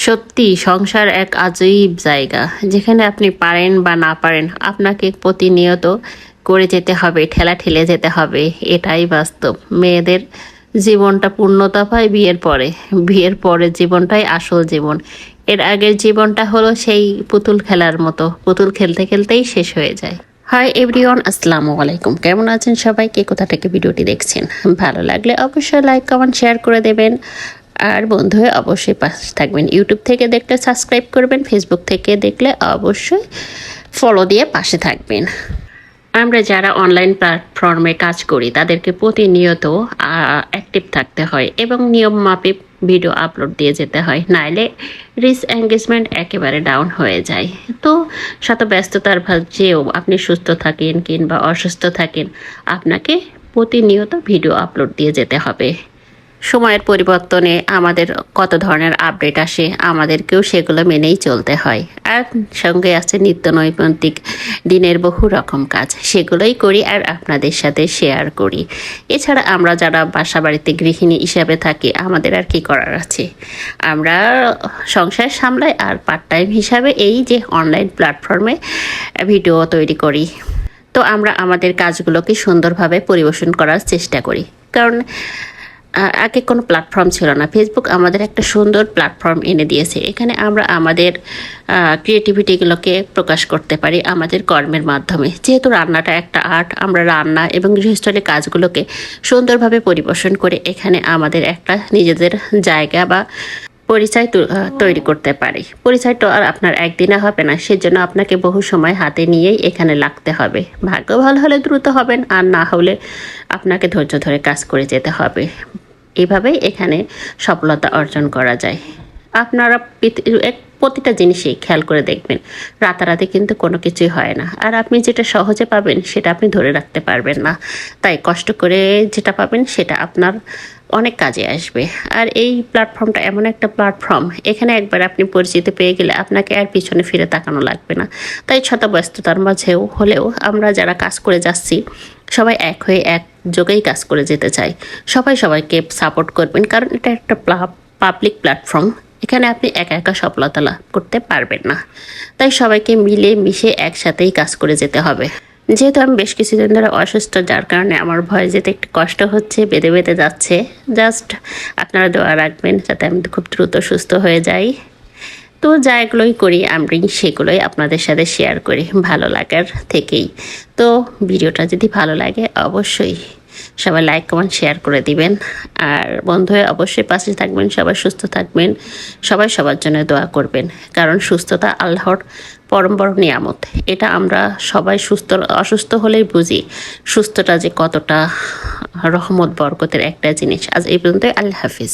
সত্যি সংসার এক আজীব জায়গা, যেখানে আপনি পারেন বা না পারেন আপনাকে প্রতিনিয়ত করে যেতে হবে, ঠেলা ঠেলে যেতে হবে। এটাই বাস্তব। মেয়েদের জীবনটা পূর্ণতা পায় বিয়ের পরে। বিয়ের পরের জীবনটাই আসল জীবন। এর আগের জীবনটা হলো সেই পুতুল খেলার মতো, পুতুল খেলতে খেলতেই শেষ হয়ে যায়। হাই এভরিওয়ান, আসসালামু আলাইকুম। কেমন আছেন সবাই? কে কোথা থেকে ভিডিওটি দেখছেন? ভালো লাগলে অবশ্যই লাইক কমেন্ট শেয়ার করে দেবেন। আর বন্ধু হয়ে অবশ্যই পাশে থাকবেন। ইউটিউব থেকে দেখলে সাবস্ক্রাইব করবেন, ফেসবুক থেকে দেখলে অবশ্যই ফলো দিয়ে পাশে থাকবেন। আমরা যারা অনলাইন প্ল্যাটফর্মে কাজ করি তাদেরকে প্রতিনিয়ত অ্যাক্টিভ থাকতে হয় এবং নিয়ম মাফিক ভিডিও আপলোড দিয়ে যেতে হয়, নাইলে রিচ এঙ্গেজমেন্ট একেবারে ডাউন হয়ে যায়। তো শত ব্যস্ততার ভাজ্যেও আপনি সুস্থ থাকেন কিংবা অসুস্থ থাকেন, আপনাকে প্রতিনিয়ত ভিডিও আপলোড দিয়ে যেতে হবে। সময়ের পরিবর্তনে আমাদের কত ধরনের আপডেট আসে, আমাদেরকেও সেগুলো মেনেই চলতে হয়। আর সঙ্গে আছে নিত্য নৈমিত্তিক দিনের বহু রকম কাজ, সেগুলোই করি আর আপনাদের সাথে শেয়ার করি। এছাড়া আমরা যারা বাসা বাড়িতে গৃহিণী হিসাবে থাকি, আমাদের আর কি করার আছে? আমরা সংসার সামলাই আর পার্ট টাইম হিসাবে এই যে অনলাইন প্ল্যাটফর্মে ভিডিও তৈরি করি। তো আমরা আমাদের কাজগুলোকে সুন্দরভাবে পরিবেশন করার চেষ্টা করি, কারণ আগে কোনো প্ল্যাটফর্ম ছিল না। ফেসবুক আমাদের একটা সুন্দর প্ল্যাটফর্ম এনে দিয়েছে। এখানে আমরা আমাদের ক্রিয়েটিভিটিগুলোকে প্রকাশ করতে পারি আমাদের কর্মের মাধ্যমে। যেহেতু রান্নাটা একটা আর্ট, আমরা রান্না এবং গৃহস্থলী কাজগুলোকে সুন্দরভাবে পরিবেশন করে এখানে আমাদের একটা নিজেদের জায়গা বা পরিচয় তৈরি করতে পারি। পরিচয় তো আর আপনার একদিনে হবে না, সেজন্য আপনাকে বহু সময় হাতে নিয়েই এখানে লাগতে হবে। ভাগ্য ভালো হলে দ্রুত হবেন, আর না হলে আপনাকে ধৈর্য ধরে কাজ করে যেতে হবে। এভাবেই এখানে সফলতা অর্জন করা যায়। আপনারা প্রতিটা জিনিসই খেয়াল করে দেখবেন, রাতারাতি কিন্তু কোনো কিছুই হয় না। আর আপনি যেটা সহজে পাবেন সেটা আপনি ধরে রাখতে পারবেন না। তাই কষ্ট করে যেটা পাবেন সেটা আপনার অনেক কাজে আসবে। আর এই প্ল্যাটফর্মটা এমন একটা প্ল্যাটফর্ম, এখানে একবার আপনি পরিচিতি পেয়ে গেলে আপনাকে আর পিছনে ফিরে তাকানো লাগবে না। তাই শত ব্যস্ততার মাঝেও হলেও আমরা যারা কাজ করে যাচ্ছি, সবাই এক হয়ে একযোগেই কাজ করে যেতে চাই। সবাই সবাইকে সাপোর্ট করবেন, কারণ এটা একটা পাবলিক প্ল্যাটফর্ম। এখানে আপনি একা একা সফলতা লাভ করতে পারবেন না। তাই সবাইকে মিলে মিশে একসাথেই কাজ করে যেতে হবে। যেহেতু আমি বেশ কিছুদিন ধরে অসুস্থ, যার কারণে আমার ভয়ে যেতে একটু কষ্ট হচ্ছে, বেঁধে বেঁধে যাচ্ছে। জাস্ট আপনারা দোয়া রাখবেন যাতে আমি খুব দ্রুত সুস্থ হয়ে যাই। তো যা এগুলোই করি আমি, সেগুলোই আপনাদের সাথে শেয়ার করি ভালো লাগার থেকেই। তো ভিডিওটা যদি ভালো লাগে অবশ্যই সবাই লাইক কমেন্ট শেয়ার করে দিবেন। আর বন্ধু হয়ে অবশ্যই পাশে থাকবেন। সবাই সুস্থ থাকবেন, সবাই সবার জন্য দোয়া করবেন, কারণ সুস্থতা আল্লাহর পরম বড় নিয়ামত। এটা আমরা সবাই অসুস্থ হলেই বুঝি সুস্থতা যে কতটা রহমত বরকতের একটা জিনিস। আজ এই পর্যন্ত, আল্লাহ হাফিজ।